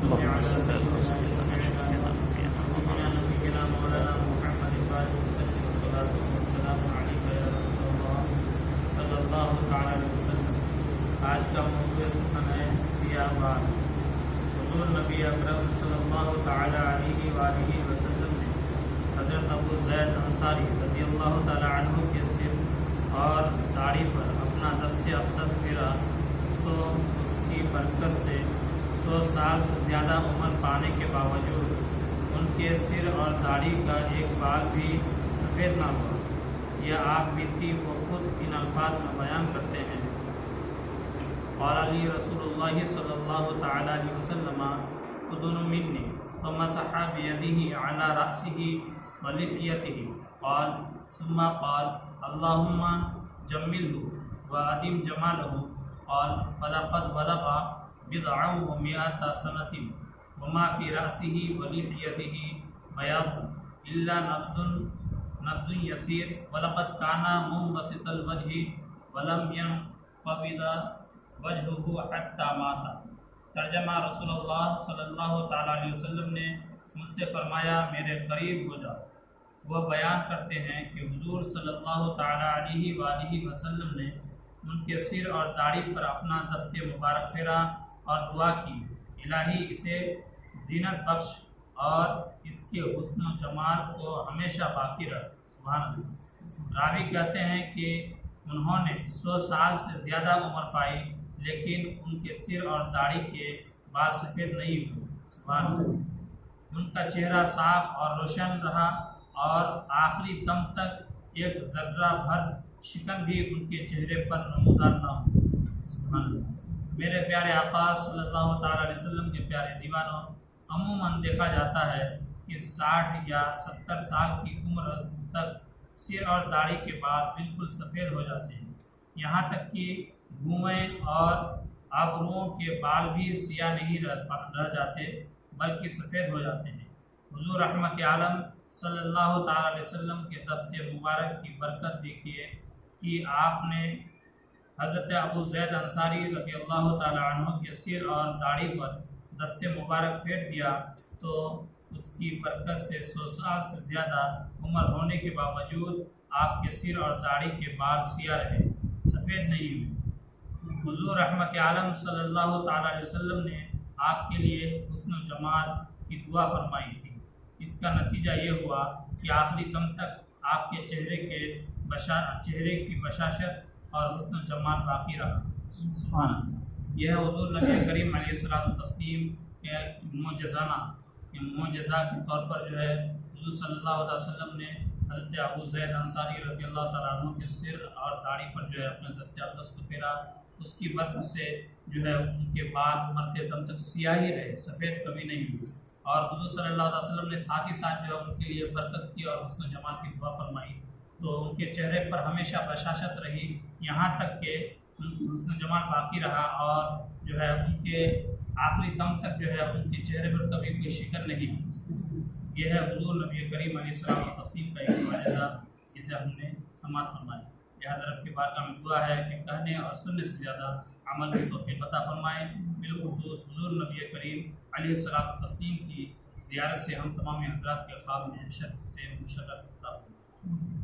صل على سيدنا نبينا مولانا محمد وسلم الصلاة والسلام عليك يا رسول الله صلی اللہ تعالی علیہ وسلم۔ آج کا موضوع سخن ہے سیاہ بال۔ حضور نبی اکرم صلی اللہ تعالی علیہ وآلہ وسلم نے حضرت ابو زید انصاری رضی اللہ تعالی عنہ کے سر اور داڑھی پر اپنا دست اقدس پھیرا تو اس کی برکت سے 100 سال سے زیادہ عمر پانے کے باوجود ان کے سر اور داڑھی کا ایک بال بھی سفید نہ ہوا۔ یہ آپ بیتی وہ خود ان الفاظ میں بیان کرتے ہیں: قال علی رسول اللہ صلی اللہ تعالی علیہ وسلم اذن منی فمسح بیدہ علی رأسہ ولحیتہ قال ثم قال اللہم جملہ وادم جمالہ قال فلقد بلغ بضع ومئۃ سنۃ وما فی رأسہ ولحیتہ بیاض الا نبض یسیر ولقد کان منبسط الوجہ ولم ينقبض وجہہ حتی مات۔ ترجمہ: رسول اللہ صلی اللہ تعالیٰ علیہ وسلم نے مجھ سے فرمایا میرے قریب ہو جاؤ۔ وہ بیان کرتے ہیں کہ حضور صلی اللہ تعالیٰ علیہ وآلہ وسلم نے ان کے سر اور داڑھی پر اپنا دست مبارک پھیرا اور دعا کی: الہی اسے زینت بخش اور اس کے حسن و جمال کو ہمیشہ باقی رکھ۔ سبحان اللہ۔ راوی کہتے ہیں کہ انہوں نے 100 سال سے زیادہ عمر پائی لیکن ان کے سر اور داڑھی کے بال سفید نہیں ہوئے۔ سبحان اللہ۔ ان کا چہرہ صاف اور روشن رہا اور آخری دم تک ایک ذرہ بھر شکن بھی ان کے چہرے پر نمودار نہ ہو۔ سبحان اللہ۔ میرے پیارے آقا صلی اللہ تعالیٰ علیہ وسلم کے پیارے دیوانوں، عموماً دیکھا جاتا ہے کہ 60 یا 70 سال کی عمر تک سر اور داڑھی کے بال بالکل سفید ہو جاتے ہیں، یہاں تک کہ گھومیں اور آبروؤں کے بال بھی سیاہ نہیں رہ جاتے بلکہ سفید ہو جاتے ہیں۔ حضور رحمت عالم صلی اللہ تعالیٰ علیہ وسلم کے دست مبارک کی برکت دیکھیے کہ آپ نے حضرت ابو زید انصاری رضی اللہ تعالیٰ عنہ کے سر اور داڑھی پر دست مبارک پھیر دیا تو اس کی برکت سے 100 سال سے زیادہ عمر ہونے کے باوجود آپ کے سر اور داڑھی کے بال سیاہ رہے، سفید نہیں ہوئے۔ حضور رحمت عالم صلی اللہ تعالیٰ علیہ وسلم نے آپ کے لیے حسن و جمال کی دعا فرمائی تھی۔ اس کا نتیجہ یہ ہوا کہ آخری دم تک آپ کے چہرے کی بشاشت اور حسن و جمال باقی رہا۔ سبحان اللہ۔ یہ حضور نبی کریم علیہ الصلوۃ والتسلیم کے معجزہ کے طور پر حضور صلی اللہ علیہ وسلم نے حضرت ابو زید انصاری رضی اللہ تعالیٰ عنہ کے سر اور داڑھی پر اپنے دست اقدس کو پھیرا۔ اس کی برکت سے ان کے بال مرتے دم تک سیاہ ہی رہے، سفید کبھی نہیں ہوئے۔ اور حضور صلی اللہ علیہ وسلم نے ساتھ ہی ساتھ ان کے لیے برکت کی اور حسن و جمال کی دعا فرمائی تو ان کے چہرے پر ہمیشہ بشاشت رہی، یہاں تک کہ ان کی حسن و جمال باقی رہا اور ان کے آخری دم تک ان کے چہرے پر کبھی کوئی شکن نہیں ہوئی۔ یہ ہے حضور نبی کریم علیہ السلام و تسلیم کا ایک معجزہ جسے ہم نے سماعت فرمایا۔ لہٰذا رب کی بارگاہ میں دعا ہے کہ کہنے اور سننے سے زیادہ عمل کی توفیق عطا فرمائے۔ بالخصوص حضور نبی کریم علیہ السلام و تسلیم کی زیارت سے ہم تمام حضرات کے خواب میں شرف سے مشرف عطا فرمائے۔